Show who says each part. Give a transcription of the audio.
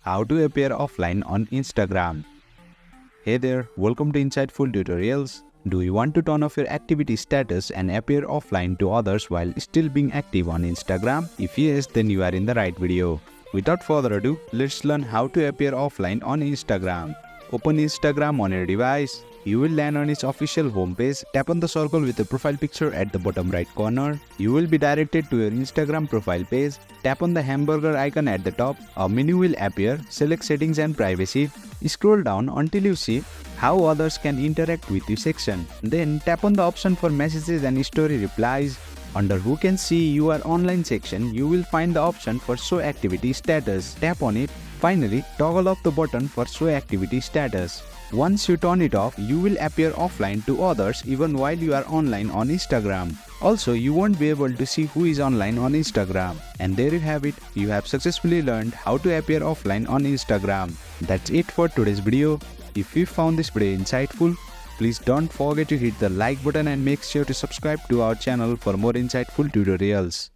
Speaker 1: how to appear offline on Instagram. Hey there, welcome to Insightful Tutorials. Do you want to turn off your activity status and appear offline to others while still being active on Instagram? If yes, then you are in the right video. Without further ado, let's learn how to appear offline on Instagram. Open Instagram on your device. You will land on its official homepage. Tap on the circle with the profile picture at the bottom right corner. You will be directed to your Instagram profile page. Tap on the hamburger icon at the top. A menu will appear. Select settings and privacy. Scroll down until you see how others can interact with you section. Then tap on the option for messages and story replies. Under who can see your online section, you will find the option for show activity status. Tap on it. Finally, toggle off the button for show activity status. Once you turn it off, you will appear offline to others even while you are online on Instagram. Also, you won't be able to see who is online on Instagram. And there you have it. You have successfully learned how to appear offline on Instagram. That's it for today's video. If you found this video insightful, please don't forget to hit the like button and make sure to subscribe to our channel for more insightful tutorials.